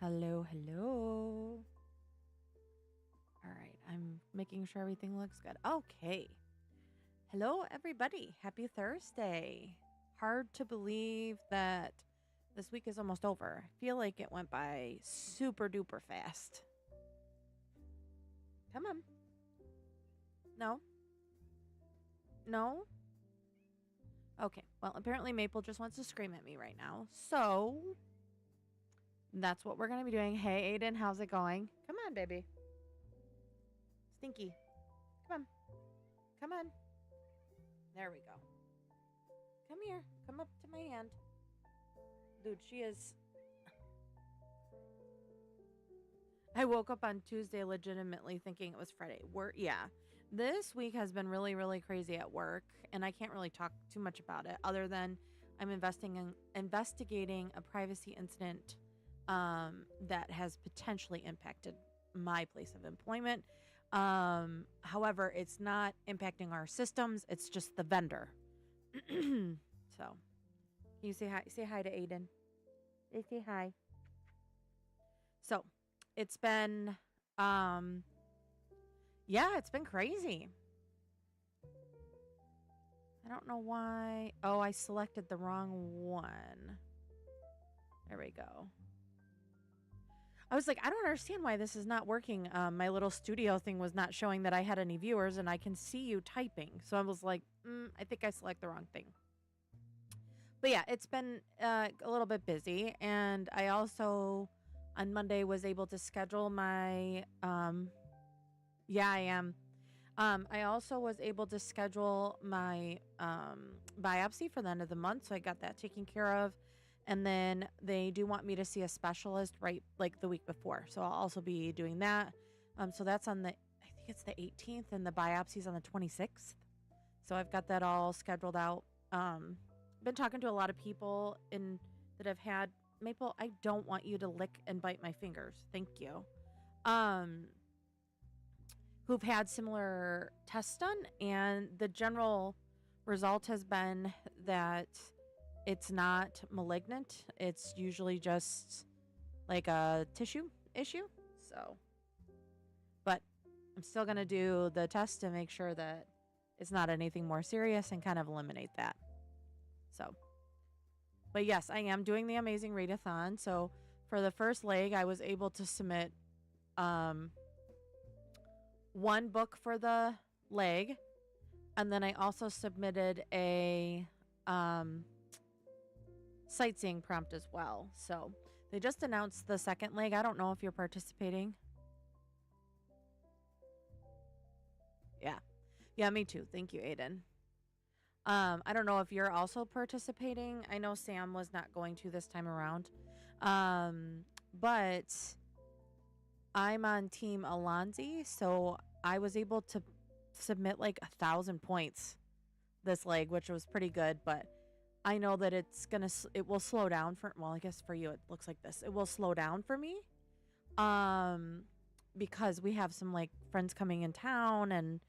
Hello, hello. All right, I'm making sure everything looks good. Okay. Hello, everybody. Happy Thursday. Hard to believe that this week is almost over. I feel like it went by super duper fast. Come on. No? No? Okay. Well, apparently Maple just wants to scream at me right now. So that's what we're going to be doing. Hey, Aiden, how's it going? Come on, baby. Stinky. Come on. Come on. There we go. Come here. Come up to my hand. Dude, she is... I woke up on Tuesday legitimately thinking it was Friday. Yeah. This week has been really, really crazy at work, and I can't really talk too much about it other than I'm investigating a privacy incident that has potentially impacted my place of employment. However, it's not impacting our systems. It's just the vendor. So, can you say hi? Say hi to Aiden. Say hi. So, it's been, yeah, it's been crazy. I don't know why. Oh, I selected the wrong one. There we go. I was like, I don't understand why this is not working. My little studio thing was not showing that I had any viewers, and I can see you typing. So I was like, I think I select the wrong thing. But yeah, it's been a little bit busy, and I also on Monday was able to schedule my yeah, I am. I also was able to schedule my biopsy for the end of the month, so I got that taken care of. And then they do want me to see a specialist right like the week before. So I'll also be doing that. So that's on I think it's the 18th, and the biopsy's on the 26th. So I've got that all scheduled out. Been talking to a lot of people that have had Maple. I don't want you to lick and bite my fingers. Thank you. Who've had similar tests done, and the general result has been that it's not malignant. It's usually just like a tissue issue. So, but I'm still going to do the test to make sure that it's not anything more serious and kind of eliminate that. So, but yes, I am doing the Amazing Readathon. So for the first leg, I was able to submit one book for the leg. And then I also submitted a sightseeing prompt as well. So they just announced the second leg. I don't know if you're participating. Yeah, me too. Thank you, Aiden. I don't know if you're also participating. I know Sam was not going to this time around. But I'm on Team Alonzi, so I was able to submit like 1,000 points this leg, which was pretty good, but I know that it will slow down I guess for you it looks like this. It will slow down for me. Because we have some like friends coming in town, and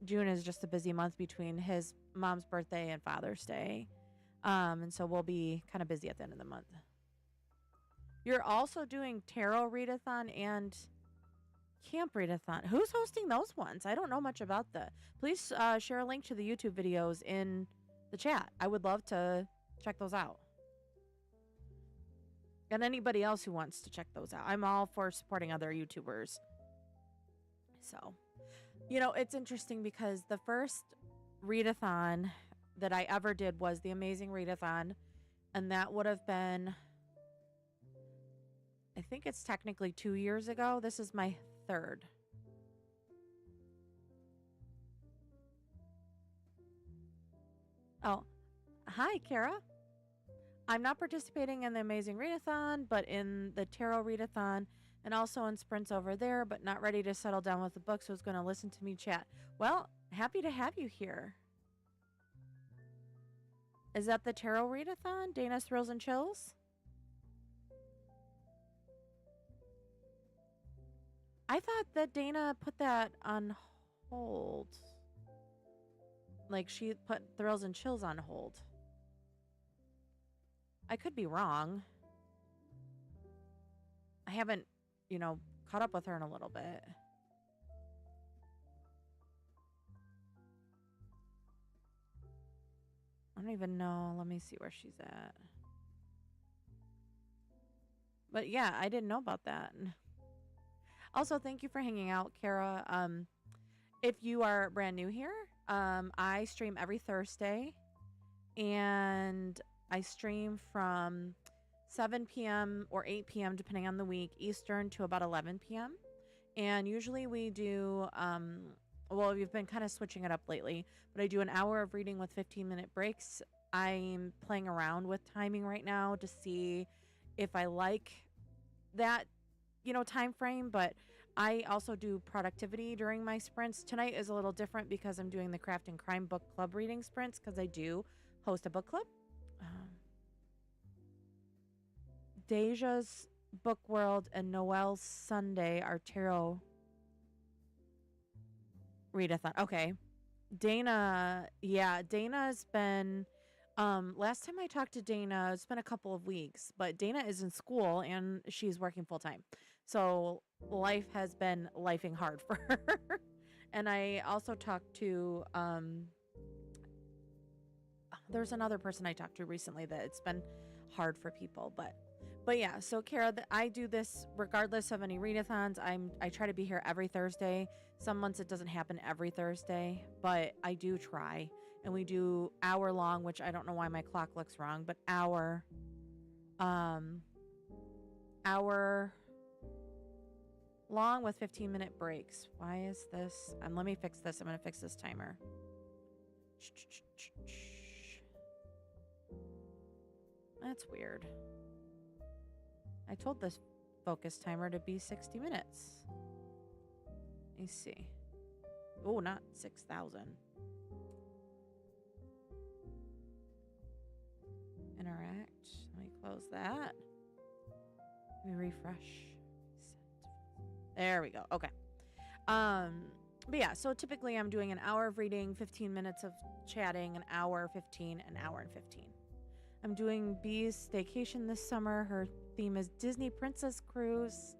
June is just a busy month between his mom's birthday and Father's Day. And so we'll be kind of busy at the end of the month. You're also doing tarot readathon and camp readathon. Who's hosting those ones? I don't know much about that. Please share a link to the YouTube videos in the chat. I would love to check those out. And anybody else who wants to check those out. I'm all for supporting other YouTubers. So, it's interesting because the first readathon that I ever did was the Amazing Readathon. And that would have been, I think it's technically 2 years ago. This is my third. Oh, hi, Kara. I'm not participating in the Amazing Readathon, but in the Tarot Readathon, and also in sprints over there, but not ready to settle down with the book, so it's going to listen to me chat. Well, happy to have you here. Is that the Tarot Readathon? Dana's Thrills and Chills? I thought that Dana put that on hold. Like she put Thrills and Chills on hold. I could be wrong. haven't, caught up with her in a little bit. I don't even know. Let me see where she's at. But yeah, I didn't know about that. Also, thank you for hanging out, Kara. If you are brand new here, I stream every Thursday, and I stream from 7 p.m. or 8 p.m. depending on the week, Eastern, to about 11 p.m. And usually we do, well, we've been kind of switching it up lately, but I do an hour of reading with 15-minute breaks. I'm playing around with timing right now to see if I like that, time frame, but I also do productivity during my sprints. Tonight is a little different because I'm doing the Craft and Crime Book Club reading sprints because I do host a book club. Deja's Book World and Noel's Sunday are tarot readathon. Okay. Dana's been, last time I talked to Dana, it's been a couple of weeks, but Dana is in school and she's working full time. So life has been lifing hard for her. And I also talked to, there's another person I talked to recently that it's been hard for people, but yeah, so Kara, I do this regardless of any readathons. I try to be here every Thursday. Some months it doesn't happen every Thursday, but I do try. And we do hour long, which I don't know why my clock looks wrong, but hour long with 15-minute breaks. Why is this? Let me fix this. I'm going to fix this timer. That's weird. I told this focus timer to be 60 minutes. Let me see. Oh, not 6,000. Interact. Let me close that. Let me refresh. There we go. Okay. But yeah, so typically I'm doing an hour of reading, 15 minutes of chatting, an hour 15, an hour and 15. I'm doing Bee's staycation this summer. Her theme is Disney Princess Cruise.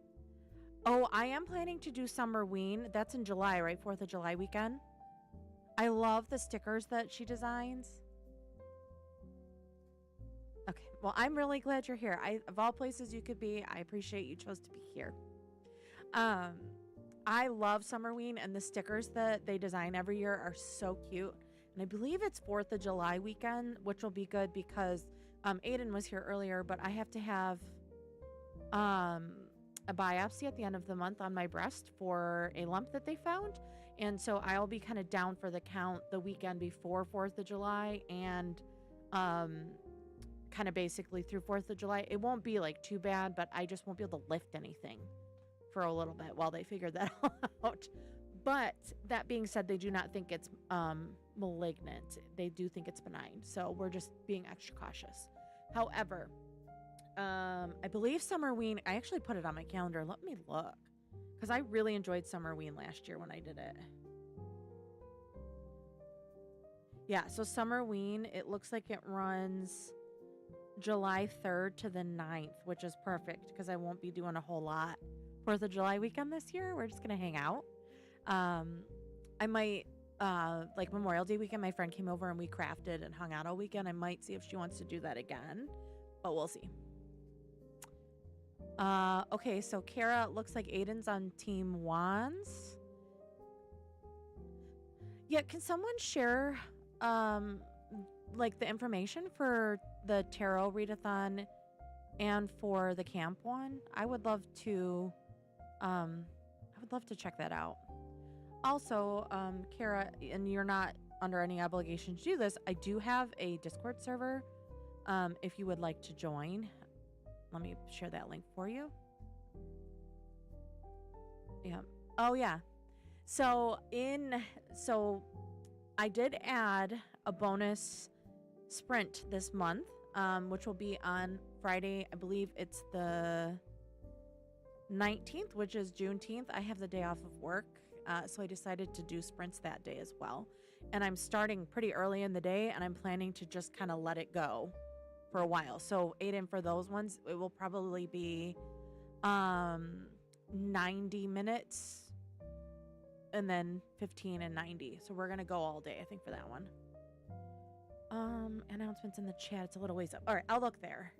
Oh, I am planning to do Summerween. That's in July, right? 4th of July weekend. I love the stickers that she designs. Okay, well, I'm really glad you're here. Of all places you could be, I appreciate you chose to be here. I love Summerween, and the stickers that they design every year are so cute. And I believe it's 4th of July weekend, which will be good because Aiden was here earlier, but I have to have a biopsy at the end of the month on my breast for a lump that they found. And so I'll be kind of down for the count the weekend before 4th of July and kind of basically through 4th of July. It won't be like too bad, but I just won't be able to lift anything for a little bit while they figure that out. But that being said, they do not think it's malignant. They do think it's benign. So we're just being extra cautious. However, I believe Summerween, I actually put it on my calendar. Let me look. Because I really enjoyed Summerween last year when I did it. Yeah, so Summerween, it looks like it runs July 3rd to the 9th, which is perfect because I won't be doing a whole lot 4th of July weekend this year. We're just going to hang out. I might, like Memorial Day weekend, my friend came over and we crafted and hung out all weekend. I might see if she wants to do that again, but we'll see. Okay, so Kara, looks like Aiden's on Team Wands. Yeah, can someone share, like the information for the tarot readathon and for the camp one? I would love to check that out. Also, Kara, and you're not under any obligation to do this, I do have a Discord server. If you would like to join, let me share that link for you. Yeah. Oh yeah. So I did add a bonus sprint this month, which will be on Friday. I believe it's the 19th, which is Juneteenth. I have the day off of work. So I decided to do sprints that day as well. And I'm starting pretty early in the day, and I'm planning to just kind of let it go for a while. So Aiden, for those ones, it will probably be um 90 minutes and then 15 and 90. So we're gonna go all day, I think, for that one. Announcements in the chat. It's a little ways up. All right, I'll look there.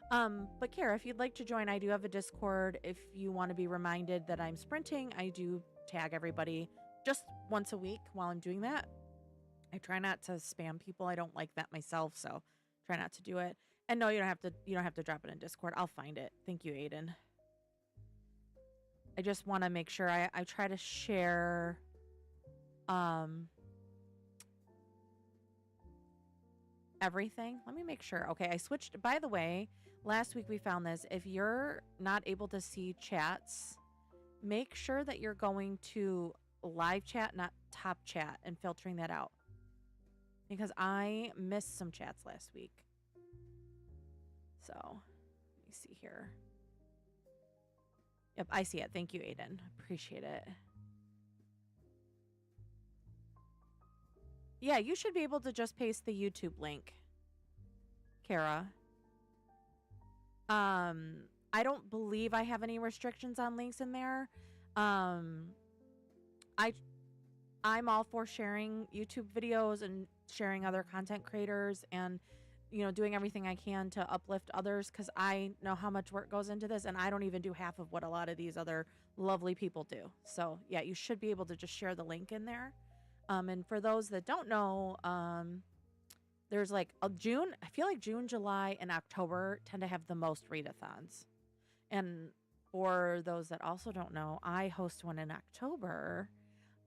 But Kara, if you'd like to join, I do have a Discord. If you want to be reminded that I'm sprinting, I do tag everybody just once a week while I'm doing that. I try not to spam people. I don't like that myself, so try not to do it. And no, you don't have to drop it in Discord. I'll find it. Thank you, Aiden. I just want to make sure I try to share everything. Let me make sure. Okay, I switched. By the way, last week we found this. If you're not able to see chats, make sure that you're going to live chat, not top chat, and filtering that out. Because I missed some chats last week. So, let me see here. Yep, I see it. Thank you, Aiden. Appreciate it. Yeah, you should be able to just paste the YouTube link, Kara. I don't believe I have any restrictions on links in there. I'm all for sharing YouTube videos and sharing other content creators and, you know, doing everything I can to uplift others, because I know how much work goes into this, and I don't even do half of what a lot of these other lovely people do. So yeah, you should be able to just share the link in there. And for those that don't know, there's like a June, I feel like June, July, and October tend to have the most readathons. And for those that also don't know, I host one in October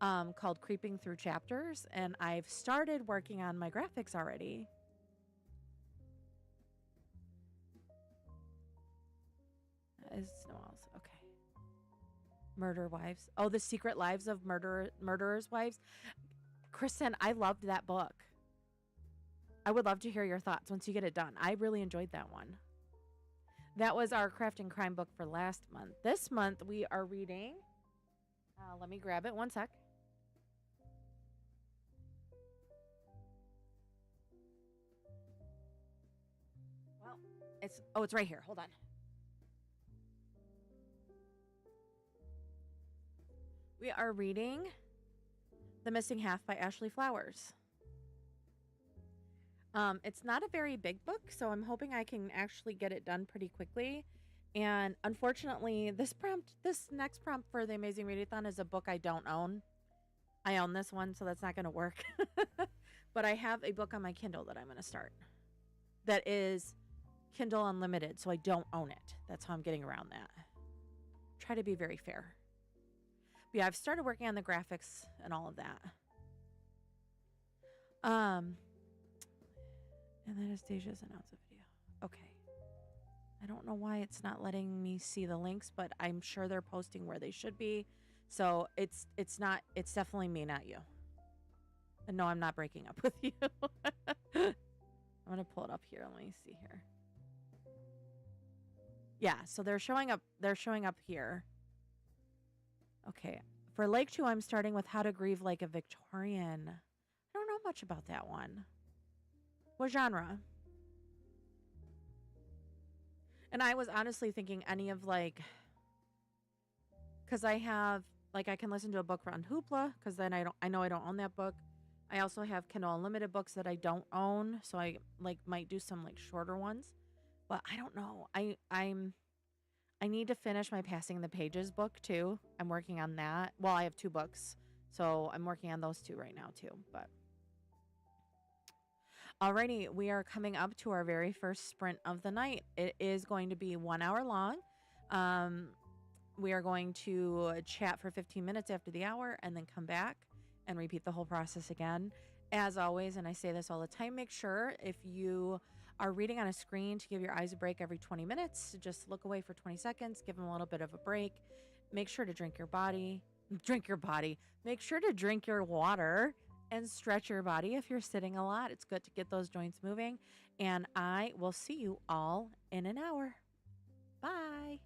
called Creeping Through Chapters, and I've started working on my graphics already. Is no else. Okay. Murder Wives. Oh, The Secret Lives of Murderers' Wives. Kristen, I loved that book. I would love to hear your thoughts once you get it done. I really enjoyed that one. That was our craft and crime book for last month. This month we are reading. Let me grab it. One sec. Well, it's right here. Hold on. We are reading The Missing Half by Ashley Flowers. It's not a very big book, so I'm hoping I can actually get it done pretty quickly. And unfortunately, this next prompt for the Amazing Readathon is a book I don't own. I own this one, so that's not going to work. But I have a book on my Kindle that I'm going to start. That is Kindle Unlimited, so I don't own it. That's how I'm getting around that. Try to be very fair. But yeah, I've started working on the graphics and all of that. And then Anastasia's announced a video. Okay. I don't know why it's not letting me see the links, but I'm sure they're posting where they should be. So it's definitely me, not you. And no, I'm not breaking up with you. I'm gonna pull it up here. Let me see here. Yeah, so they're showing up here. Okay. For Lake 2, I'm starting with How to Grieve Like a Victorian. I don't know much about that one. What genre? And I was honestly thinking any of like, because I have, like, I can listen to a book on Hoopla, because then I know I don't own that book. I also have Kindle Unlimited books that I don't own, so I like might do some like shorter ones. But I don't know. I need to finish my Passing the Pages book too. I'm working on that. Well, I have 2 books, so I'm working on those 2 right now too. But alrighty, we are coming up to our very first sprint of the night. It is going to be 1 hour long. We are going to chat for 15 minutes after the hour and then come back and repeat the whole process again. As always, and I say this all the time, make sure if you are reading on a screen to give your eyes a break every 20 minutes. Just look away for 20 seconds, give them a little bit of a break. Make sure to drink your body. Make sure to drink your water and stretch your body if you're sitting a lot. It's good to get those joints moving. And I will see you all in an hour. Bye.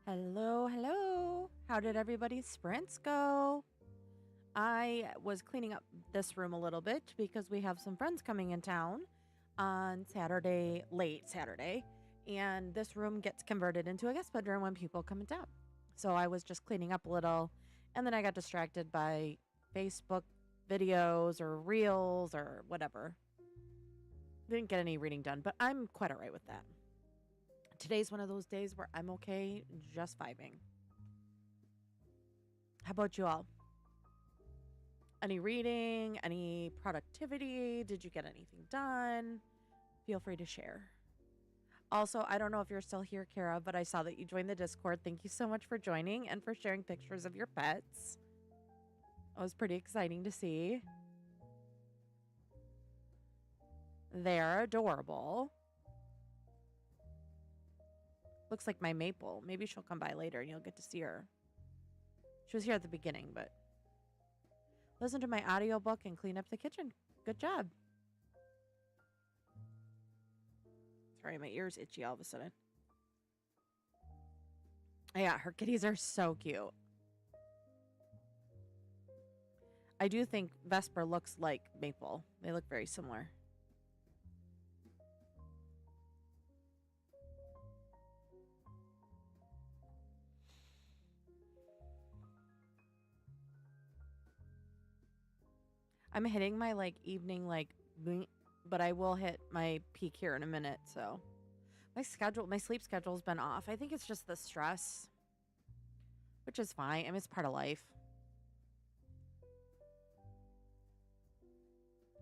Hello, hello. How did everybody's sprints go? I was cleaning up this room a little bit because we have some friends coming in town on Saturday, late Saturday, and this room gets converted into a guest bedroom when people come in town. So I was just cleaning up a little, and then I got distracted by Facebook videos or reels or whatever. Didn't get any reading done, but I'm quite all right with that. Today's one of those days where I'm okay just vibing. How about you all? Any reading? Any productivity? Did you get anything done? Feel free to share. Also, I don't know if you're still here, Kara, but I saw that you joined the Discord. Thank you so much for joining and for sharing pictures of your pets. It was pretty exciting to see. They're adorable. Looks like my Maple. Maybe she'll come by later and you'll get to see her. She was here at the beginning, but listen to my audiobook and clean up the kitchen. Good job. Sorry, my ear's itchy all of a sudden. Yeah, her kitties are so cute. I do think Vesper looks like Maple. They look very similar. I'm hitting my evening but I will hit my peak here in a minute. So my sleep schedule's been off. I think it's just the stress, which is fine. I mean, it's part of life.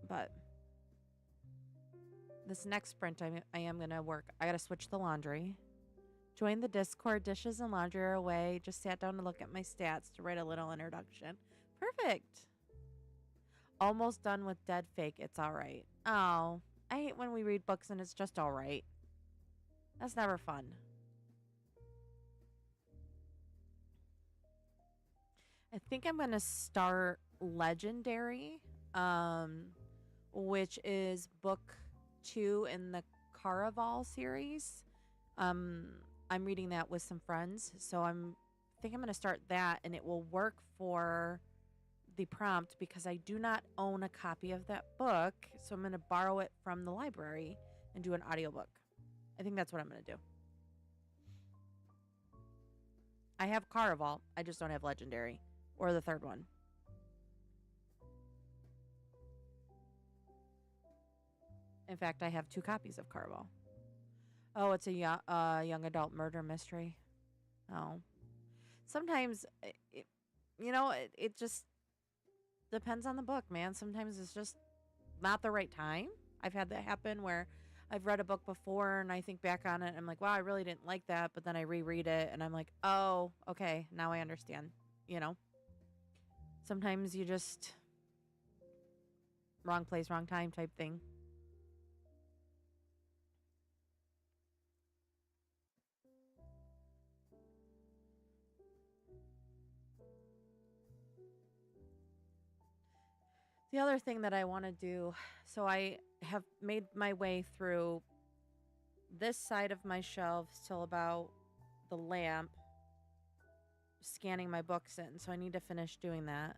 But this next sprint, I am going to work. I got to switch the laundry. Join the Discord. Dishes and laundry are away. Just sat down to look at my stats to write a little introduction. Perfect. Almost done with Dead Fake. It's all right. Oh, I hate when we read books and it's just all right. That's never fun. I think I'm going to start Legendary, which is book 2 in the Caraval series. I'm reading that with some friends, so I think I'm going to start that, and it will work for the prompt because I do not own a copy of that book, so I'm going to borrow it from the library and do an audiobook. I think that's what I'm going to do. I have Caraval. I just don't have Legendary or the third one. In fact, I have 2 copies of Caraval. Oh, it's a young adult murder mystery. Oh. Sometimes, it just depends on the book, man. Sometimes it's just not the right time. I've had that happen where I've read a book before and I think back on it and I'm like, wow, I really didn't like that. But then I reread it and I'm like, oh, okay, now I understand. Sometimes you just wrong place, wrong time type thing. The other thing that I want to do, so I have made my way through this side of my shelves till about the lamp, scanning my books in. So I need to finish doing that.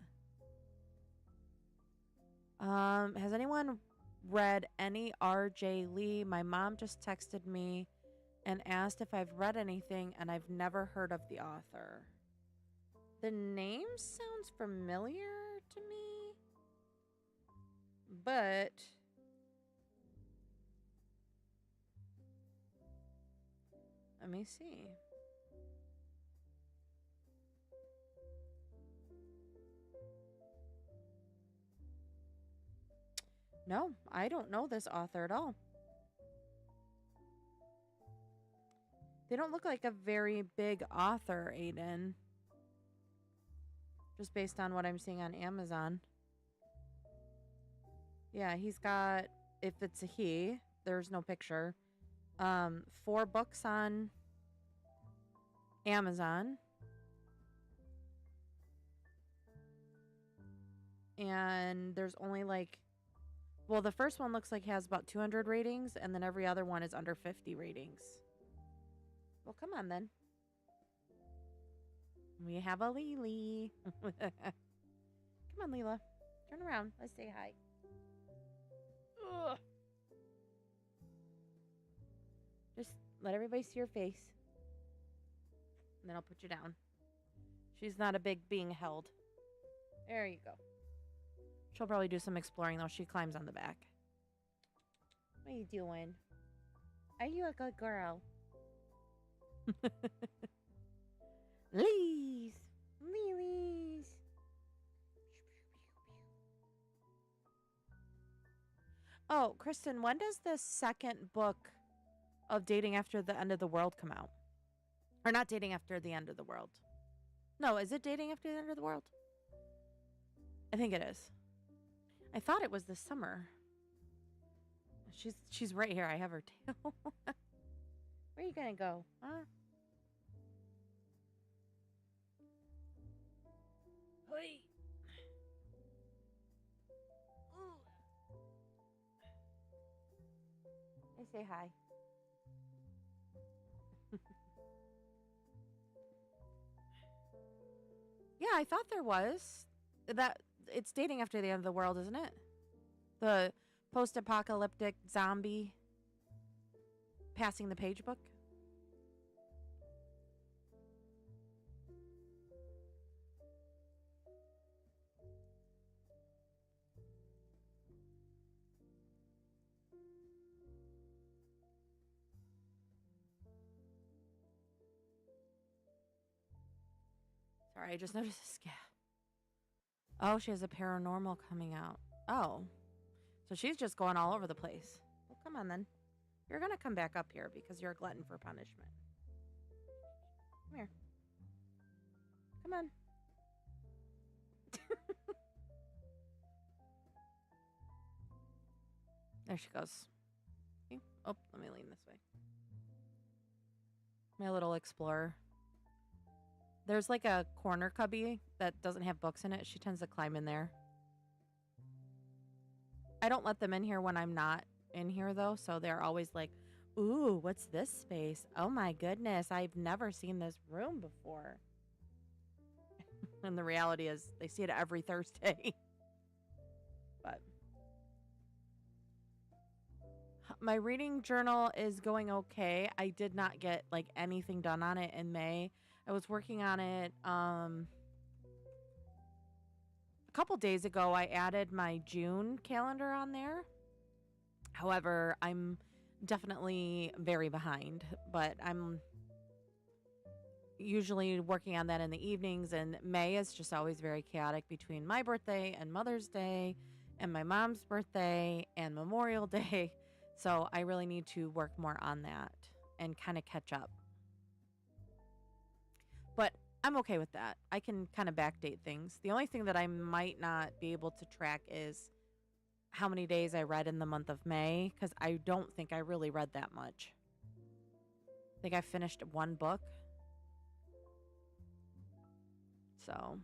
Has anyone read any R.J. Lee? My mom just texted me and asked if I've read anything, and I've never heard of the author. The name sounds familiar to me, but let me see. No, I don't know this author at all. They don't look like a very big author, Aiden. Just based on what I'm seeing on Amazon. Yeah, he's got, if it's a he, there's no picture. 4 books on Amazon. And there's only the first one looks like it has about 200 ratings, and then every other one is under 50 ratings. Well, come on then. We have a Lily. Come on, Leela. Turn around. Let's say hi. Ugh. Just let everybody see your face. And then I'll put you down. She's not a big being held. There you go. She'll probably do some exploring, though. She climbs on the back. What are you doing? Are you a good girl? Lilies. Lilies. Oh, Kristen, when does the second book of Dating After the End of the World come out? Or not Dating After the End of the World. No, is it Dating After the End of the World? I think it is. I thought it was this summer. She's right here. I have her tail. Where are you going to go? Huh? Hoi. I say hi. Yeah, I thought there was. That it's Dating After the End of the World, isn't it? The post-apocalyptic zombie passing the page book. Sorry, I just noticed a scat. Oh, she has a paranormal coming out. Oh. So she's just going all over the place. Well, come on then. You're going to come back up here because you're a glutton for punishment. Come here. Come on. There she goes. Oh, let me lean this way. My little explorer. There's like a corner cubby that doesn't have books in it. She tends to climb in there. I don't let them in here when I'm not in here, though. So they're always like, ooh, what's this space? Oh, my goodness. I've never seen this room before. And the reality is they see it every Thursday. But my reading journal is going okay. I did not get like anything done on it in May. I was working on it a couple days ago. I added my June calendar on there. However, I'm definitely very behind, but I'm usually working on that in the evenings, and May is just always very chaotic between my birthday and Mother's Day and my mom's birthday and Memorial Day. So I really need to work more on that and kind of catch up. But I'm okay with that. I can kind of backdate things. The only thing that I might not be able to track is how many days I read in the month of May, because I don't think I really read that much. I think I finished one book. So,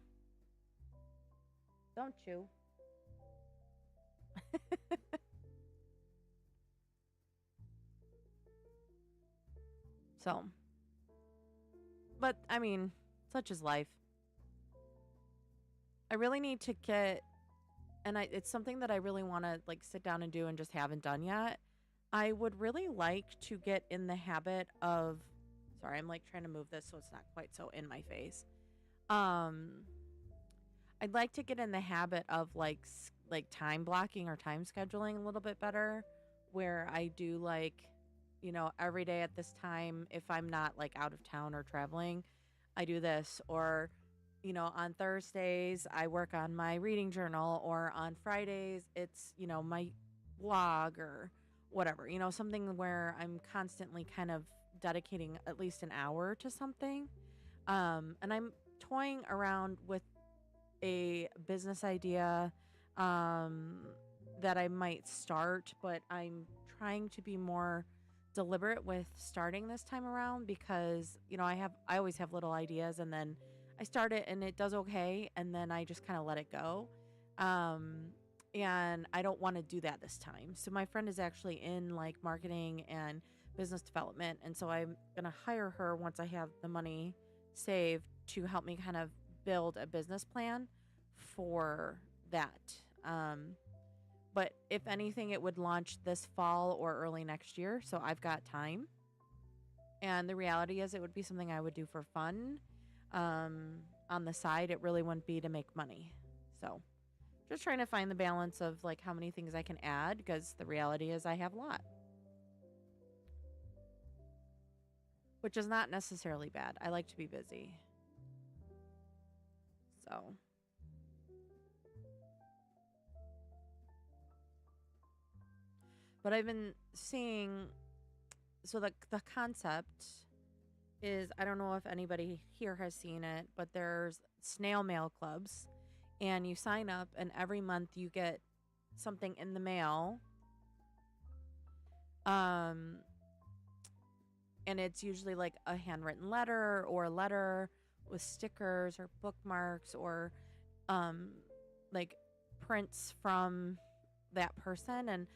don't you? So, but I mean, such is life. I really need to get, and it's something that I really want to like sit down and do and just haven't done yet. I would really like to get in the habit of, sorry, I'm like trying to move this so it's not quite so in my face. I'd like to get in the habit of like time blocking or time scheduling a little bit better, where I do like, every day at this time, if I'm not like out of town or traveling, I do this. Or, on Thursdays, I work on my reading journal, or on Fridays, it's, my blog or whatever, something where I'm constantly kind of dedicating at least an hour to something. And I'm toying around with a business idea that I might start, but I'm trying to be more deliberate with starting this time around, because I always have little ideas, and then I start it and it does okay, and then I just kind of let it go, and I don't want to do that this time. So my friend is actually in like marketing and business development, and so I'm gonna hire her once I have the money saved to help me kind of build a business plan for that. But if anything, it would launch this fall or early next year. So I've got time. And the reality is, it would be something I would do for fun. On the side, it really wouldn't be to make money. So just trying to find the balance of like how many things I can add, because the reality is I have a lot, which is not necessarily bad. I like to be busy. So but I've been seeing, so the concept is, I don't know if anybody here has seen it, but there's snail mail clubs, and you sign up, and every month you get something in the mail. And it's usually like a handwritten letter or a letter with stickers or bookmarks or like prints from that person. And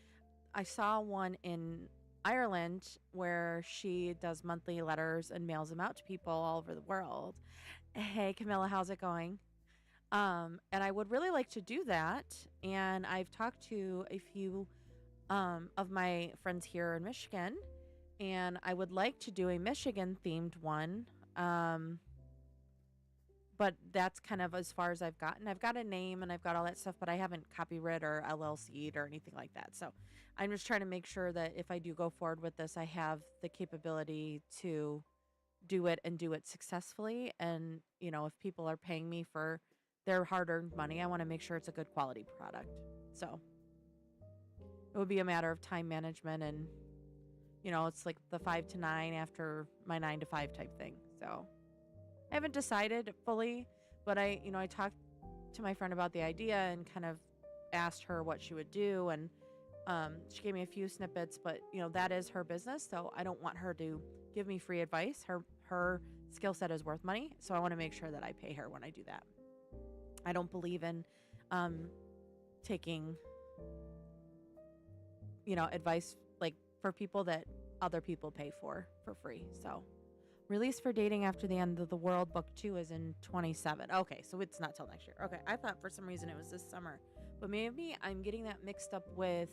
I saw one in Ireland where she does monthly letters and mails them out to people all over the world. Hey, Camilla, how's it going? And I would really like to do that. And I've talked to a few of my friends here in Michigan, and I would like to do a Michigan themed one. But that's kind of as far as I've gotten. I've got a name and I've got all that stuff, but I haven't copyright or LLC'd or anything like that. So I'm just trying to make sure that if I do go forward with this, I have the capability to do it and do it successfully. And, you know, if people are paying me for their hard-earned money, I want to make sure it's a good quality product. So it would be a matter of time management, and, you know, it's like the 5 to 9 after my 9 to 5 type thing. So I haven't decided fully, but I talked to my friend about the idea and kind of asked her what she would do. And she gave me a few snippets, but, you know, that is her business. So I don't want her to give me free advice. Her skill set is worth money. So I want to make sure that I pay her when I do that. I don't believe in taking, you know, advice like for people that other people pay for free. So release for Dating After the End of the World book 2 is in 27. Okay, so it's not till next year. Okay, I thought for some reason it was this summer, but maybe I'm getting that mixed up with,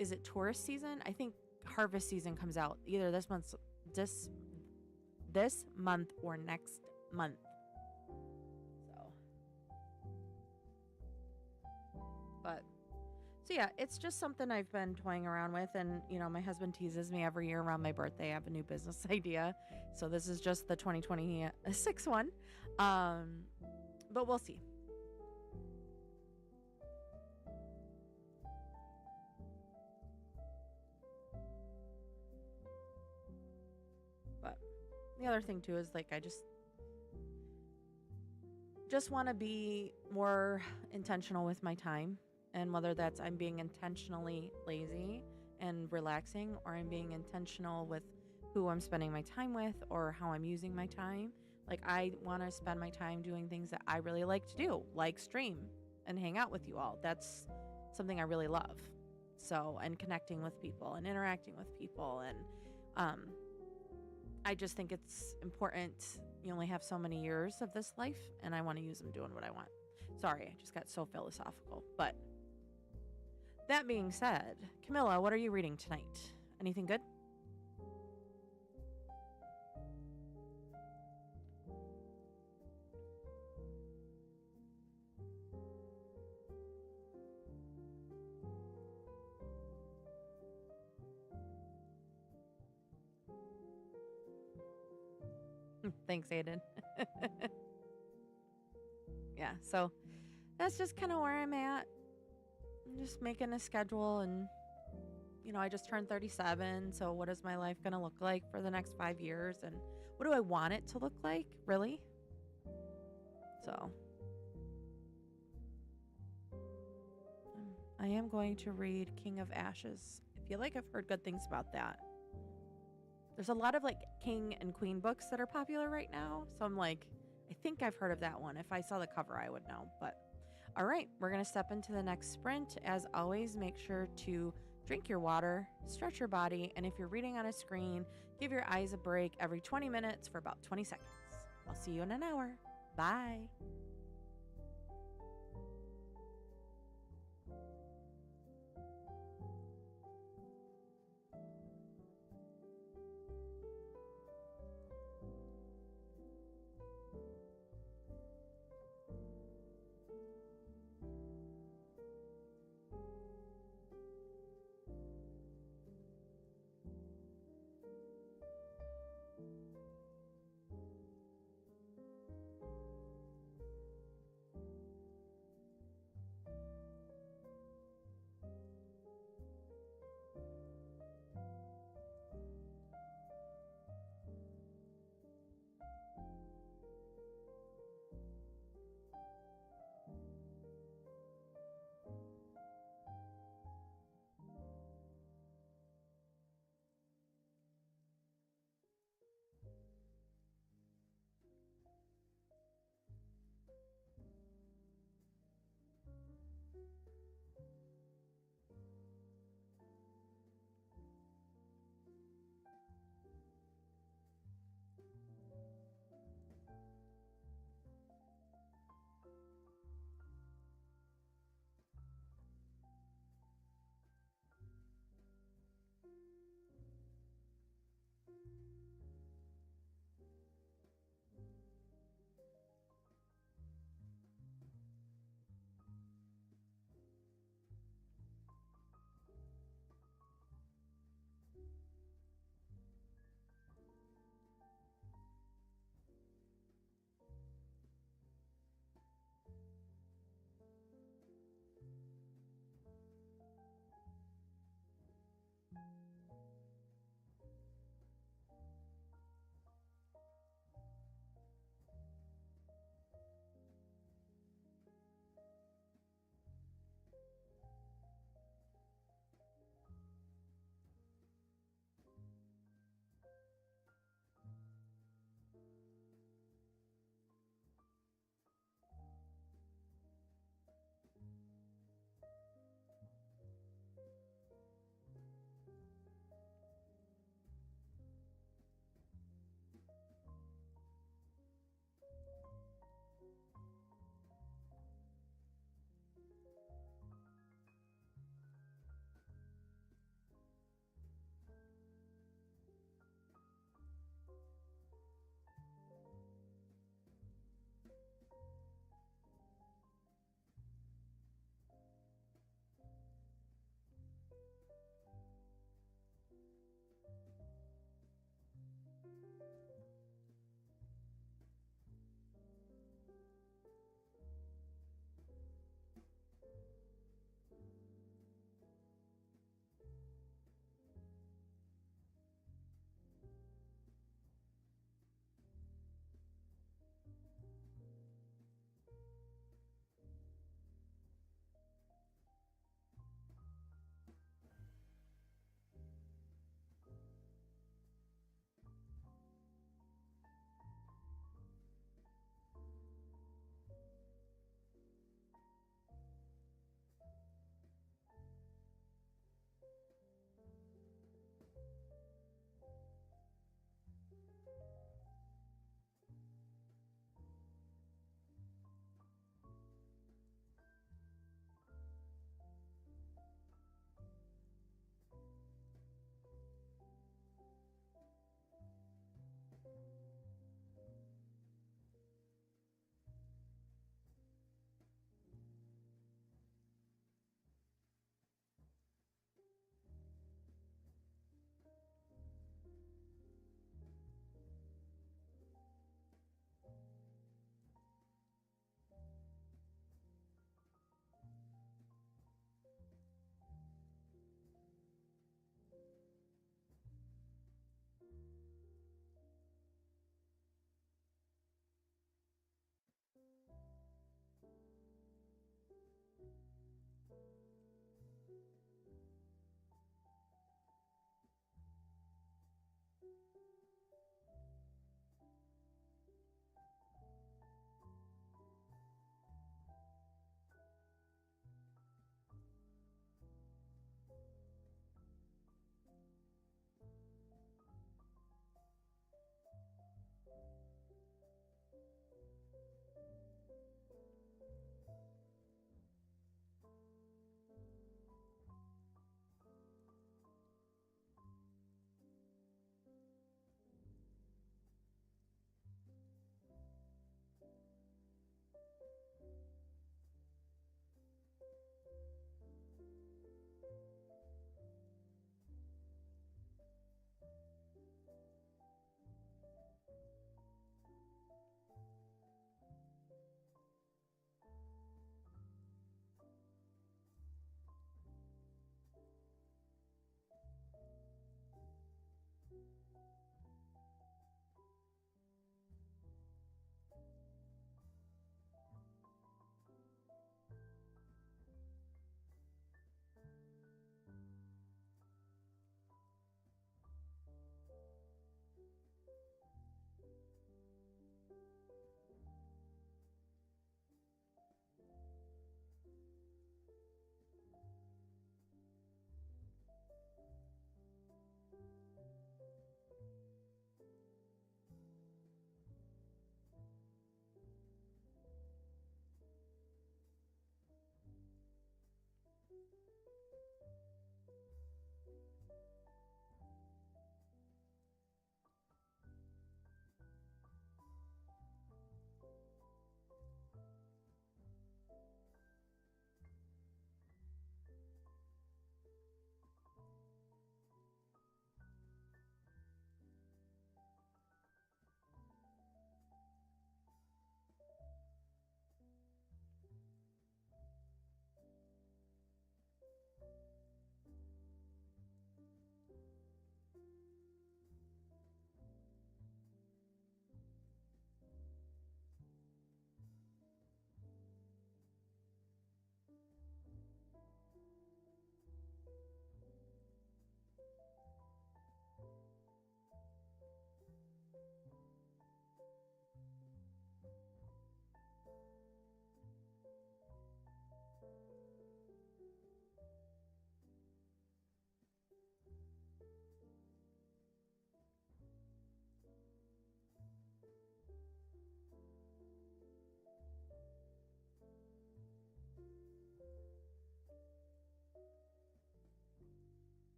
is it tourist season? I think harvest season comes out either this month or next month. So yeah, it's just something I've been toying around with. And, you know, my husband teases me every year around my birthday. I have a new business idea. So this is just the 2026 one. But we'll see. But the other thing too is like, I just want to be more intentional with my time. And whether that's I'm being intentionally lazy and relaxing, or I'm being intentional with who I'm spending my time with or how I'm using my time. Like, I want to spend my time doing things that I really like to do, like stream and hang out with you all. That's something I really love. So, and connecting with people and interacting with people. And I just think it's important. You only have so many years of this life, and I want to use them doing what I want. Sorry, I just got so philosophical. But that being said, Camilla, what are you reading tonight? Anything good? Thanks, Aiden. Yeah, so that's just kind of where I'm at. I'm just making a schedule, and, you know, I just turned 37. So what is my life going to look like for the next 5 years? And what do I want it to look like, really? So I am going to read King of Ashes. I feel like I've heard good things about that. There's a lot of like king and queen books that are popular right now. So I'm like, I think I've heard of that one. If I saw the cover, I would know. But all right, we're going to step into the next sprint. As always, make sure to drink your water, stretch your body, and if you're reading on a screen, give your eyes a break every 20 minutes for about 20 seconds. I'll see you in an hour. Bye.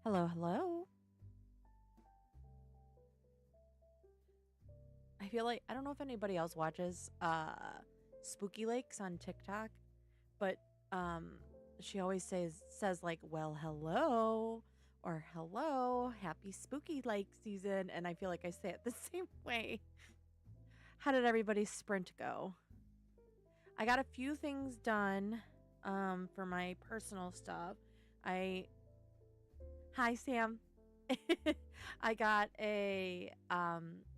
Hello, hello. I feel like I don't know if anybody else watches Spooky Lakes on TikTok, but she always says like, "Well, hello," or "Hello, happy Spooky Lake season," and I feel like I say it the same way. How did everybody's sprint go? I got a few things done for my personal stuff. Hi Sam. I got a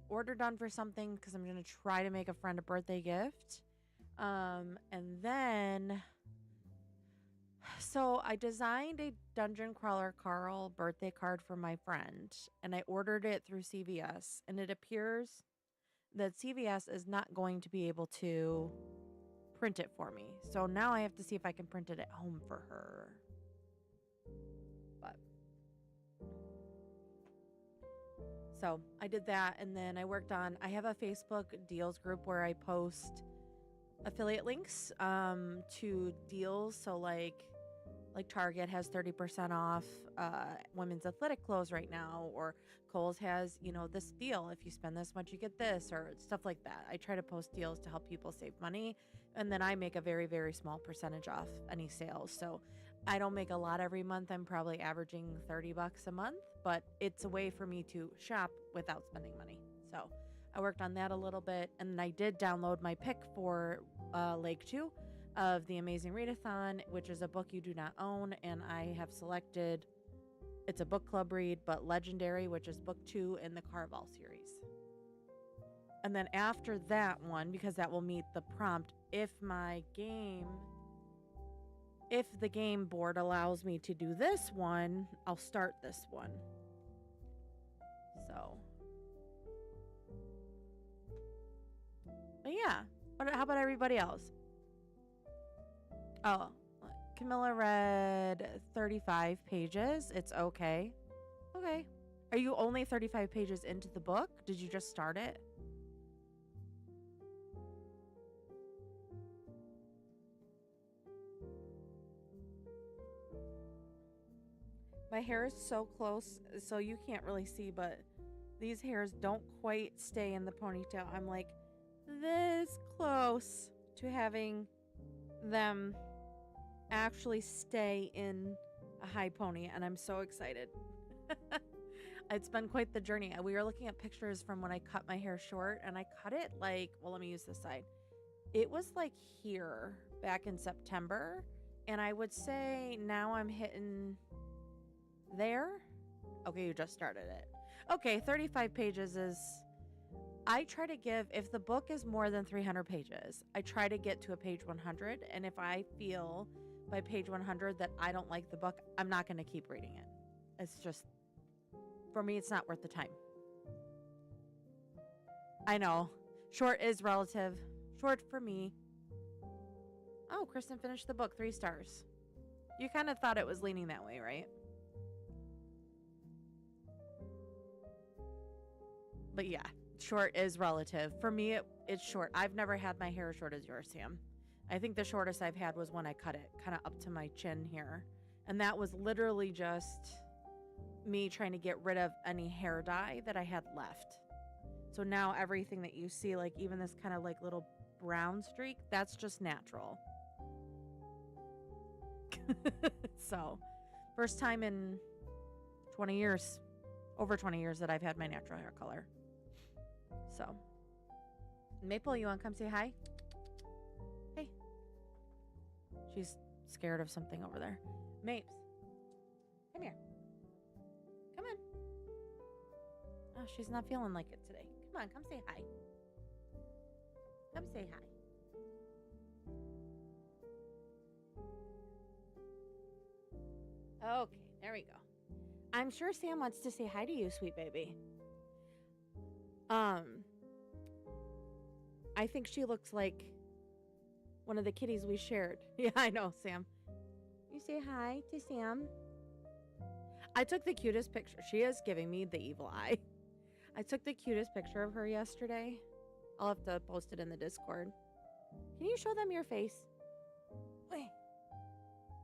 order done for something because I'm gonna try to make a friend a birthday gift. And then so I designed a Dungeon Crawler Carl birthday card for my friend, and I ordered it through CVS, and it appears that CVS is not going to be able to print it for me. So now I have to see if I can print it at home for her. But so I did that, and then I have a Facebook deals group where I post affiliate links to deals. So like Target has 30% off women's athletic clothes right now, or Kohl's has, this deal. If you spend this much, you get this, or stuff like that. I try to post deals to help people save money, and then I make a very, very small percentage off any sales. So I don't make a lot every month. I'm probably averaging $30 a month, but it's a way for me to shop without spending money. So I worked on that a little bit, and I did download my pick for Lake 2 of The Amazing Readathon, which is a book you do not own, and I have selected, it's a book club read, but Legendary, which is book 2 in the Carval series. And then after that one, because that will meet the prompt, if the game board allows me to do this one, I'll start this one. So, but yeah, how about everybody else? Oh, Camilla read 35 pages. It's okay. Okay. Are you only 35 pages into the book? Did you just start it? My hair is so close, so you can't really see, but these hairs don't quite stay in the ponytail. I'm like this close to having them actually stay in a high pony, and I'm so excited. It's been quite the journey. We were looking at pictures from when I cut my hair short, and I cut it like, well, let me use this side. It was like here back in September, and I would say now I'm hitting there. Okay, you just started it. Okay, 35 pages is, I try to give, if the book is more than 300 pages, I try to get to a page 100, and if I feel by page 100 that I don't like the book, I'm not going to keep reading it. It's just, for me, it's not worth the time. I know. Short is relative. Short for me. Oh, Kristen finished the book, 3 stars. You kind of thought it was leaning that way, right? But yeah, short is relative. For me, it's short. I've never had my hair as short as yours, Sam. I think the shortest I've had was when I cut it kind of up to my chin here. And that was literally just me trying to get rid of any hair dye that I had left. So now everything that you see, like even this kind of like little brown streak, that's just natural. So, first time in 20 years, over 20 years that I've had my natural hair color. So, Maple, you want to come say hi? Hey. She's scared of something over there. Mapes, come here. Come on. Oh, she's not feeling like it today. Come on, come say hi. Come say hi. Okay, there we go. I'm sure Sam wants to say hi to you, sweet baby. I think she looks like one of the kitties we shared. Yeah, I know, Sam. You say hi to Sam. I took the cutest picture. She is giving me the evil eye. I took the cutest picture of her yesterday. I'll have to post it in the Discord. Can you show them your face? Wait.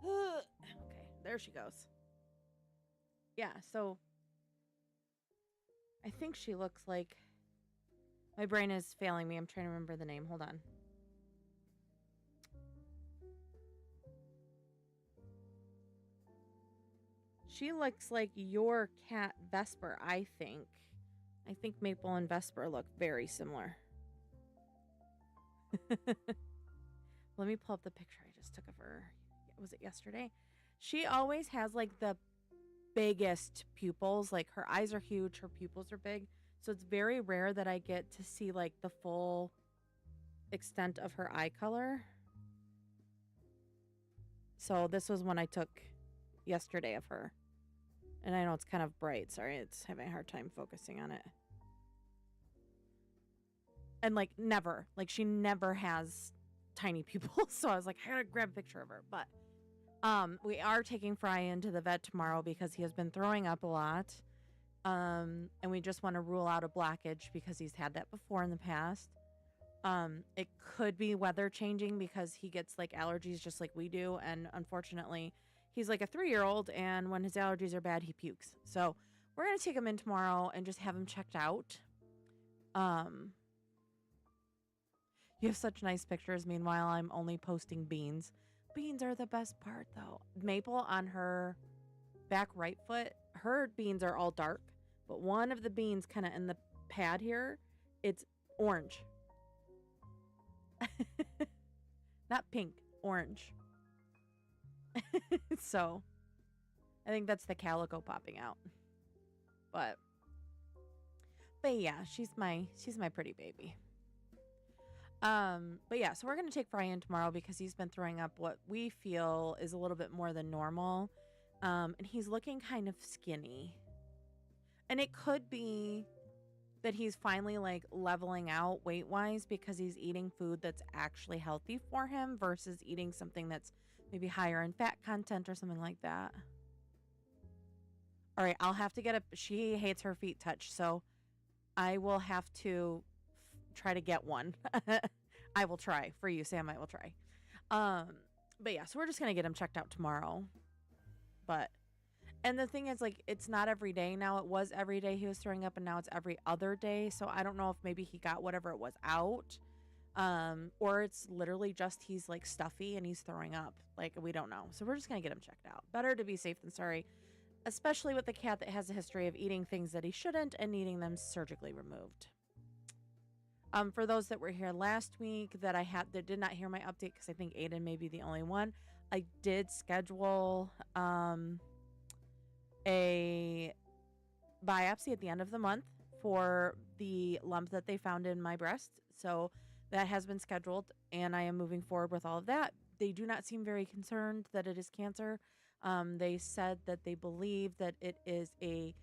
Okay, there she goes. yeah, so I think she looks like, my brain is failing me. I'm trying to remember the name. Hold on. She looks like your cat Vesper, I think. I think Maple and Vesper look very similar. Let me pull up the picture I just took of her. Was it yesterday? She always has like the biggest pupils. Like her eyes are huge, her pupils are big. So it's very rare that I get to see like the full extent of her eye color. So this was one I took yesterday of her. And I know it's kind of bright. Sorry, it's having a hard time focusing on it. And like never, like she never has tiny pupils. So I was like, I gotta grab a picture of her. But we are taking Fry into the vet tomorrow because he has been throwing up a lot. And we just want to rule out a blockage because he's had that before in the past. It could be weather changing because he gets like allergies just like we do. And unfortunately, he's like a 3-year-old, and when his allergies are bad, he pukes. So we're going to take him in tomorrow and just have him checked out. You have such nice pictures. Meanwhile, I'm only posting beans. Beans are the best part, though. Maple on her back right foot, her beans are all dark, but one of the beans kind of in the pad here, it's orange. Not pink, orange. So I think that's the calico popping out. But yeah, she's my pretty baby. But yeah, so we're gonna take Fry in tomorrow because he's been throwing up what we feel is a little bit more than normal. And he's looking kind of skinny. And it could be that he's finally like leveling out weight wise because he's eating food that's actually healthy for him versus eating something that's maybe higher in fat content or something like that. All right, I'll have to get she hates her feet touched, so I will have to try to get one. I will try for you, Sam. I will try. But yeah, so we're just going to get him checked out tomorrow. And the thing is, like, it's not every day now. It was every day he was throwing up, and now it's every other day. So I don't know if maybe he got whatever it was out, or it's literally just he's, like, stuffy and he's throwing up. Like, we don't know. So we're just going to get him checked out. Better to be safe than sorry, especially with a cat that has a history of eating things that he shouldn't and needing them surgically removed. For those that were here last week that did not hear my update, because I think Aiden may be the only one, I did schedule a biopsy at the end of the month for the lump that they found in my breast. So that has been scheduled, and I am moving forward with all of that. They do not seem very concerned that it is cancer. They said that they believe that it is a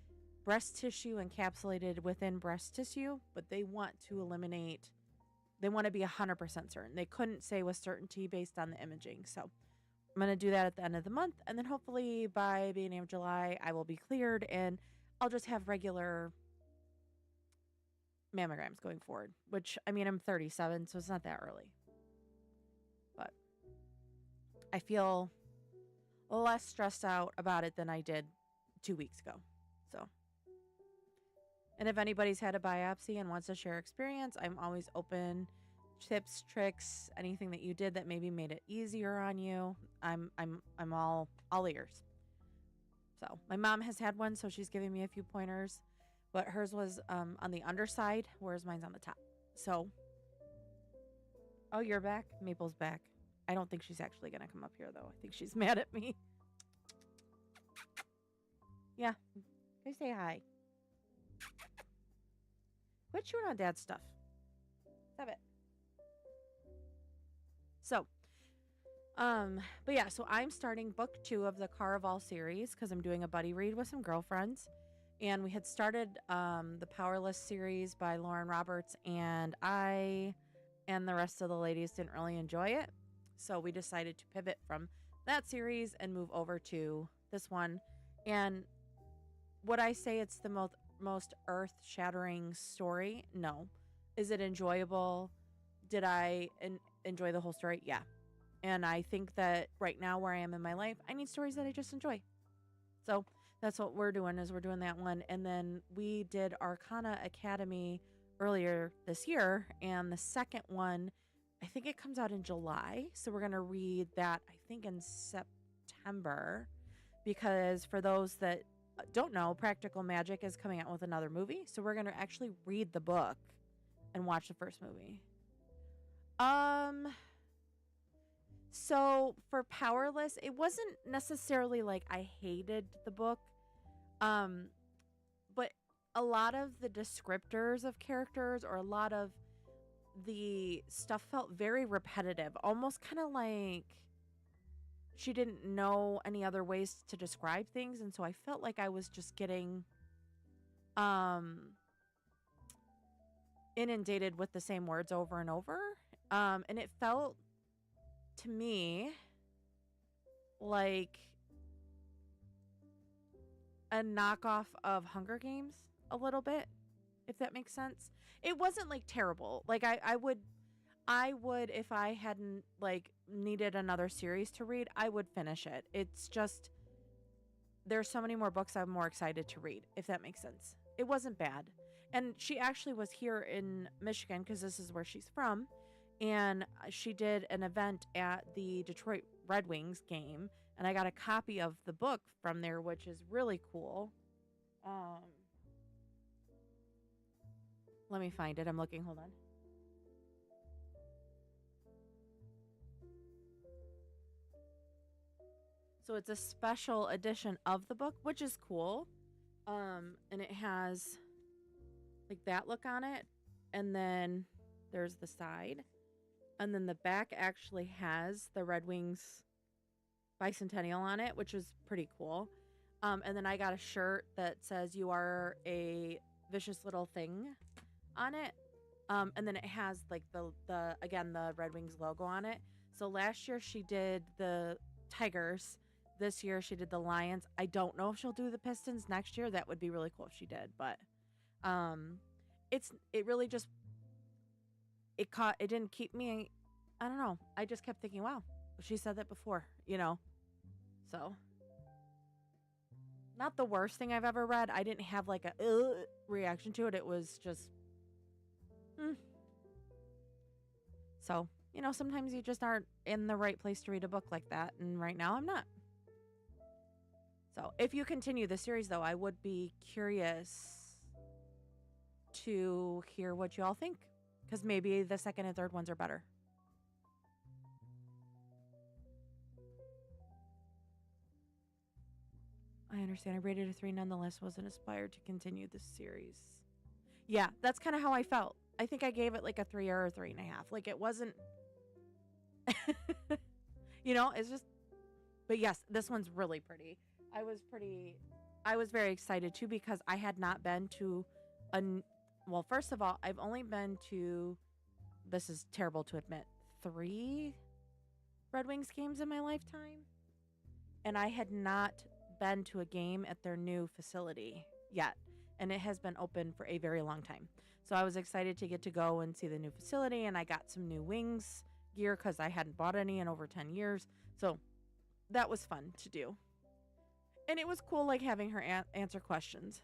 breast tissue encapsulated within breast tissue, but they want to be 100% certain. They couldn't say with certainty based on the imaging. So I'm going to do that at the end of the month. And then hopefully by beginning of July, I will be cleared and I'll just have regular mammograms going forward, which, I mean, I'm 37, so it's not that early. But I feel less stressed out about it than I did 2 weeks ago. So, and if anybody's had a biopsy and wants to share experience, I'm always open. Tips, tricks, anything that you did that maybe made it easier on you. I'm all ears. So my mom has had one, so she's giving me a few pointers, but hers was on the underside, whereas mine's on the top. So, oh, you're back? Maple's back. I don't think she's actually gonna come up here though. I think she's mad at me. Yeah, go say hi. Quit chewing on Dad's stuff. Stop it. So, but yeah, so I'm starting book 2 of the Caraval series because I'm doing a buddy read with some girlfriends. And we had started the Powerless series by Lauren Roberts, and I and the rest of the ladies didn't really enjoy it. So we decided to pivot from that series and move over to this one. And would I say it's the most earth-shattering story? No. Is it enjoyable? Did I enjoy the whole story? Yeah. And I think that right now where I am in my life, I need stories that I just enjoy. So That's what we're doing is we're doing that one. And then we did Arcana Academy earlier this year. And the second one, I think it comes out in July. So we're going to read that, I think, in September. Because for those that don't know, Practical Magic is coming out with another movie. So we're going to actually read the book and watch the first movie. So for Powerless, it wasn't necessarily like I hated the book. But a lot of the descriptors of characters or a lot of the stuff felt very repetitive, almost kind of like she didn't know any other ways to describe things. And so I felt like I was just getting inundated with the same words over and over. And it felt to me like a knockoff of Hunger Games a little bit, if that makes sense. It wasn't like terrible. Like I would if I hadn't like needed another series to read, I would finish it. It's just there's so many more books I'm more excited to read, if that makes sense. It wasn't bad. And she actually was here in Michigan because this is where she's from. And she did an event at the Detroit Red Wings game. And I got a copy of the book from there, which is really cool. Let me find it. I'm looking. Hold on. So it's a special edition of the book, which is cool. And it has like that look on it. And then there's the side. And then the back actually has the Red Wings bicentennial on it, which is pretty cool. And then I got a shirt that says "You are a vicious little thing" on it. And then it has like the Red Wings logo on it. So last year she did the Tigers. This year she did the Lions. I don't know if she'll do the Pistons next year. That would be really cool if she did. But it really just it didn't keep me. I don't know. I just kept thinking, wow, she said that before, So not the worst thing I've ever read. I didn't have like a reaction to it. It was just So, sometimes you just aren't in the right place to read a book like that. And right now I'm not. So if you continue the series, though, I would be curious to hear what you all think. Because maybe the second and third ones are better. I understand. I rated a 3 nonetheless. Wasn't inspired to continue this series. Yeah, that's kind of how I felt. I think I gave it like a 3 or a 3.5. Like it wasn't, it's just, but yes, this one's really pretty. I was very excited too because I had not been to well, first of all, I've only been to, this is terrible to admit, 3 Red Wings games in my lifetime. And I had not been to a game at their new facility yet. And it has been open for a very long time. So I was excited to get to go and see the new facility. And I got some new Wings gear because I hadn't bought any in over 10 years. So that was fun to do. And it was cool, like, having her answer questions.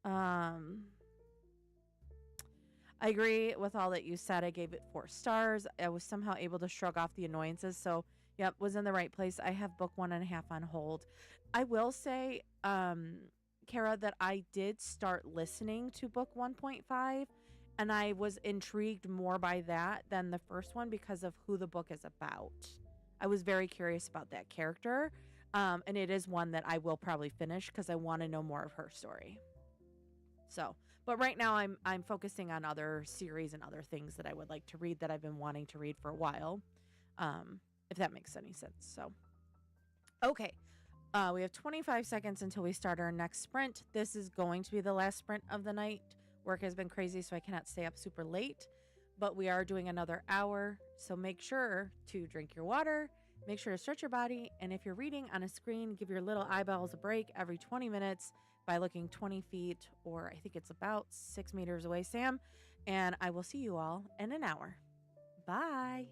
I agree with all that you said. I gave it 4 stars. I was somehow able to shrug off the annoyances. So, yep, was in the right place. I have book 1.5 on hold. I will say, Kara, that I did start listening to book 1.5, and I was intrigued more by that than the first one because of who the book is about. I was very curious about that character, and it is one that I will probably finish because I want to know more of her story. So, but right now I'm focusing on other series and other things that I would like to read that I've been wanting to read for a while, if that makes any sense. So, okay. We have 25 seconds until we start our next sprint. This is going to be the last sprint of the night. Work has been crazy, so I cannot stay up super late. But we are doing another hour, so make sure to drink your water, make sure to stretch your body, and if you're reading on a screen, give your little eyeballs a break every 20 minutes by looking 20 feet, or I think it's about 6 meters away, Sam. And I will see you all in an hour. Bye.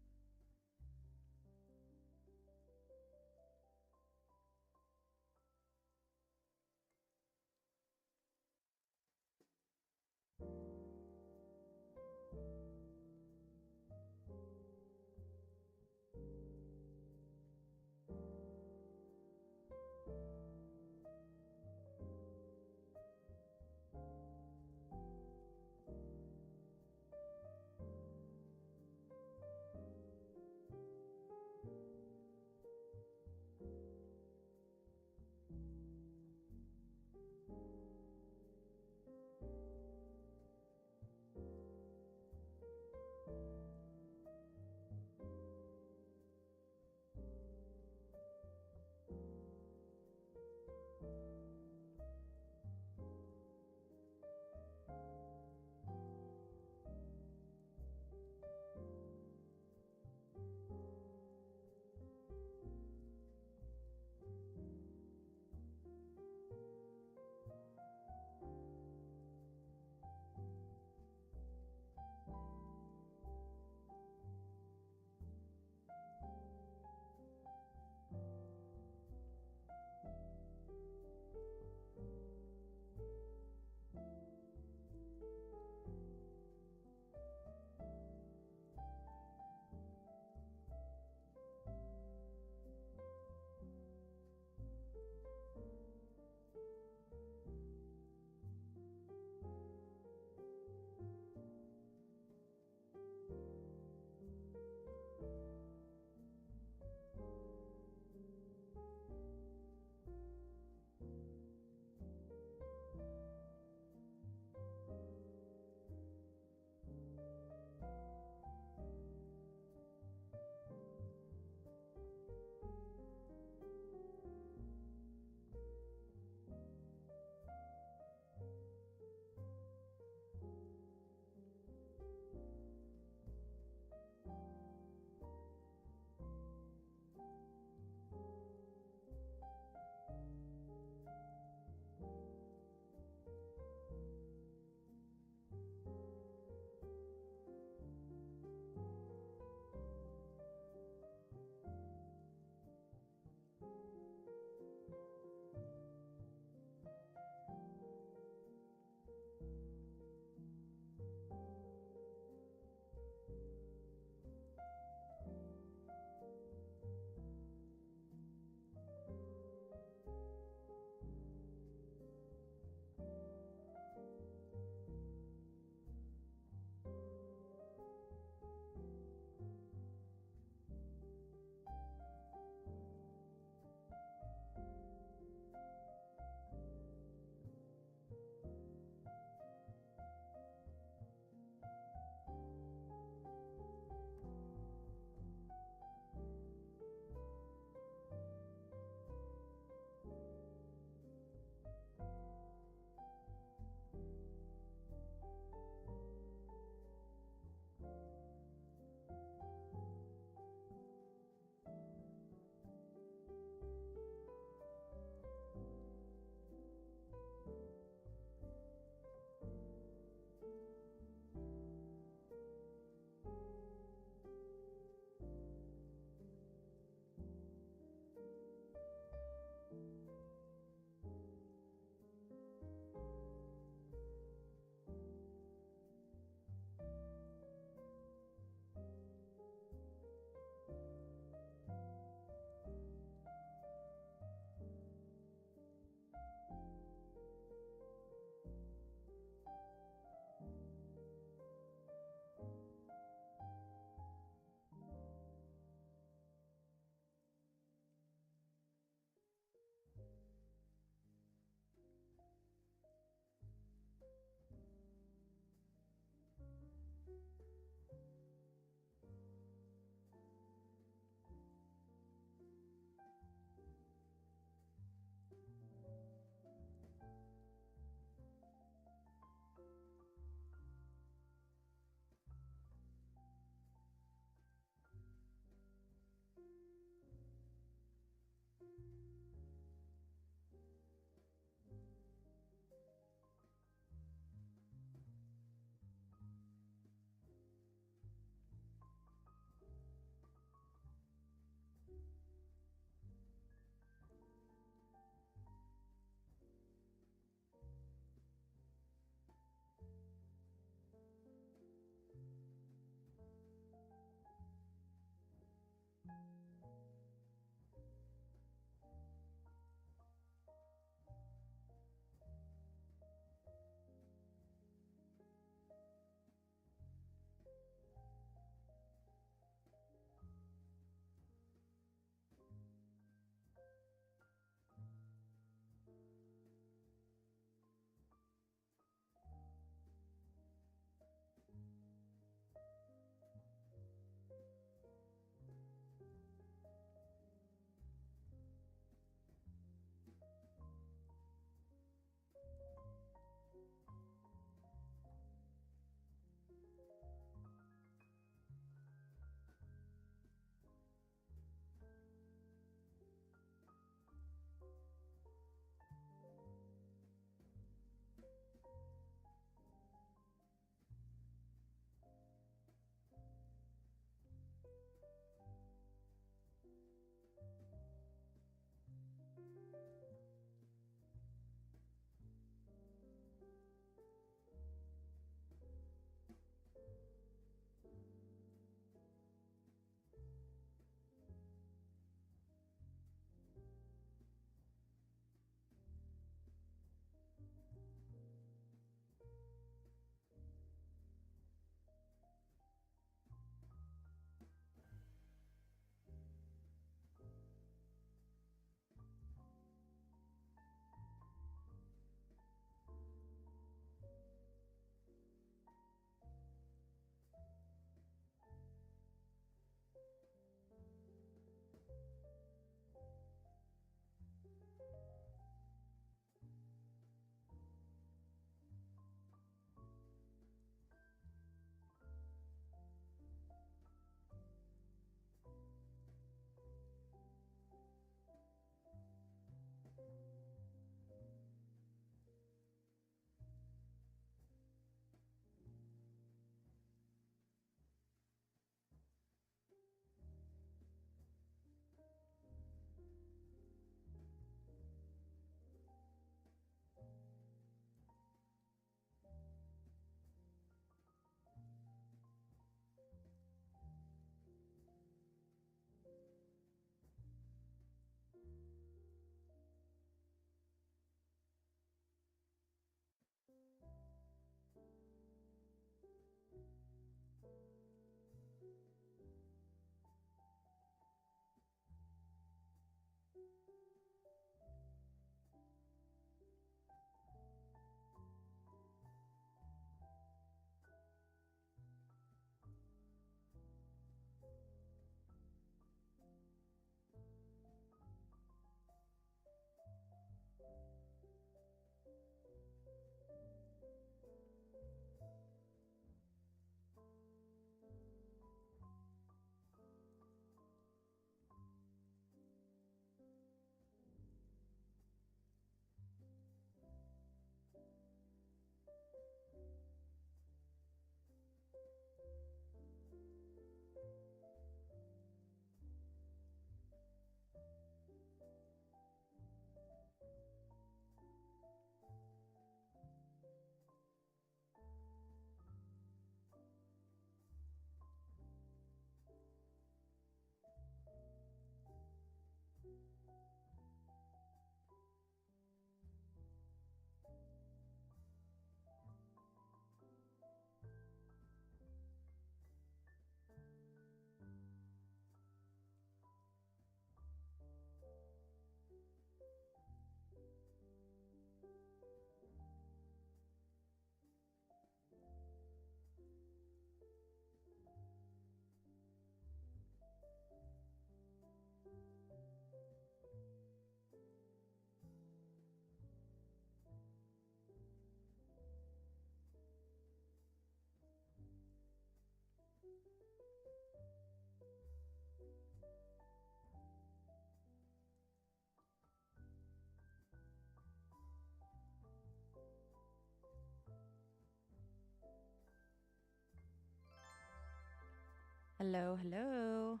Hello, hello.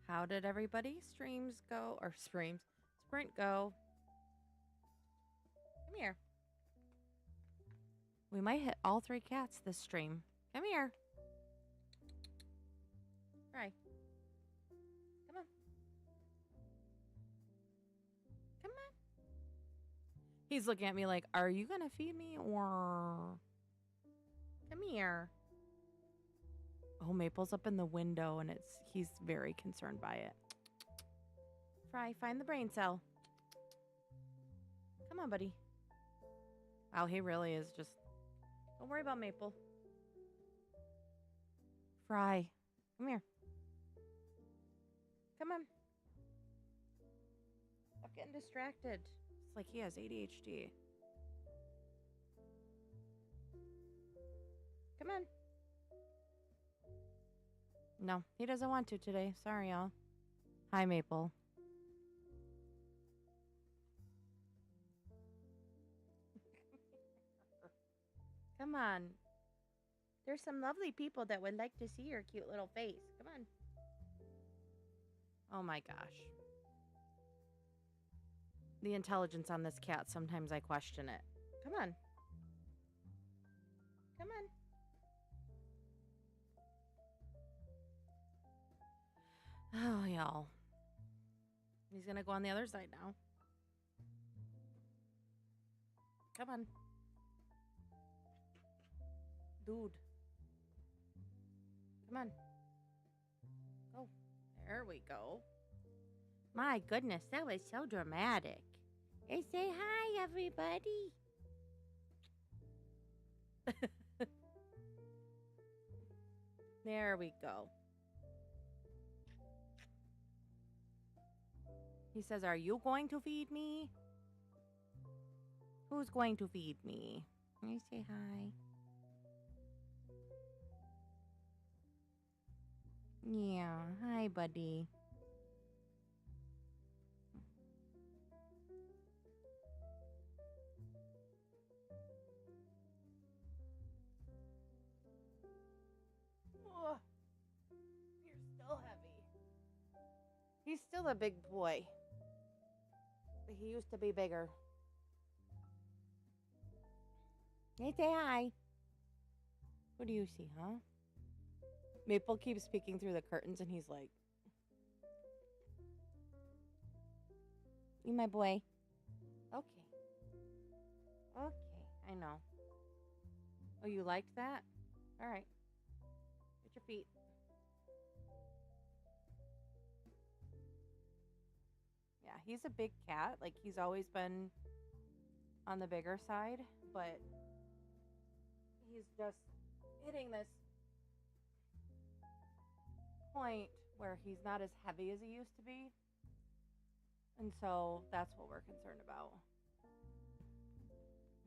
How did everybody's streams go? Or streams? Sprint go? Come here. We might hit all 3 cats this stream. Come here. Right. Come on. Come on. He's looking at me like, are you going to feed me or... Come here. Oh, Maple's up in the window and he's very concerned by it. Fry, find the brain cell. Come on, buddy. Wow, he really is just... Don't worry about Maple. Fry, come here. Come on. Stop getting distracted. It's like he has ADHD. Come on. No, he doesn't want to today. Sorry, y'all. Hi, Maple. Come on. There's some lovely people that would like to see your cute little face. Come on. Oh my gosh. The intelligence on this cat, sometimes I question it. Come on. Come on. Oh, y'all. He's going to go on the other side now. Come on. Dude. Come on. Go. There we go. My goodness, that was so dramatic. Hey, say hi, everybody. There we go. He says, are you going to feed me? Who's going to feed me? Can you say hi? Yeah, hi, buddy. Oh, you're still heavy. He's still a big boy. But he used to be bigger. Hey, say hi. What do you see, huh? Maple keeps peeking through the curtains and he's like, you my boy. Okay. Okay, I know. Oh, you liked that? All right. Get your feet. Yeah, he's a big cat. Like, he's always been on the bigger side, but he's just hitting this point where he's not as heavy as he used to be. And so that's what we're concerned about.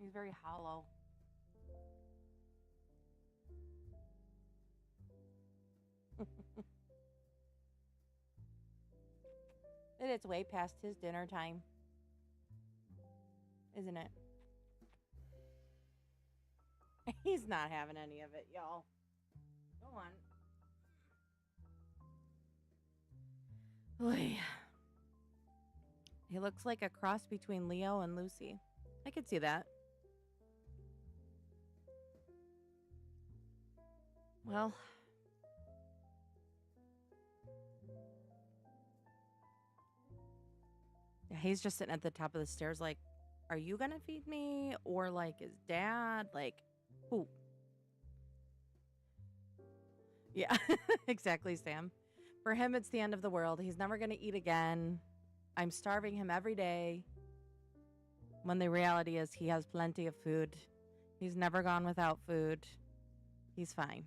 He's very hollow. And it's way past his dinner time. Isn't it? He's not having any of it, y'all. Go on. Oy. He looks like a cross between Leo and Lucy. I could see that. Well, yeah, he's just sitting at the top of the stairs like, are you gonna feed me? Or like, is dad? Like, who? Yeah, exactly, Sam. For him, it's the end of the world. He's never gonna eat again. I'm starving him every day. When the reality is he has plenty of food. He's never gone without food. He's fine.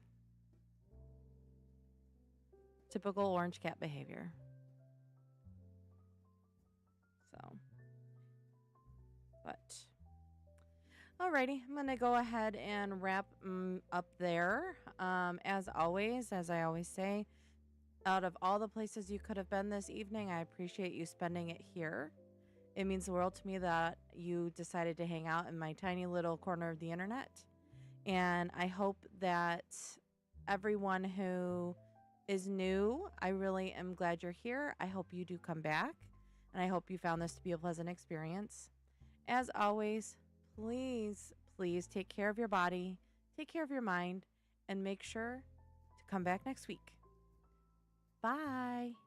Typical orange cat behavior. So, but alrighty, I'm gonna go ahead and wrap up there. As always, as I always say, out of all the places you could have been this evening, I appreciate you spending it here. It means the world to me that you decided to hang out in my tiny little corner of the internet. And I hope that everyone who is new, I really am glad you're here. I hope you do come back, and I hope you found this to be a pleasant experience. As always, please, please take care of your body, take care of your mind, and make sure to come back next week. Bye.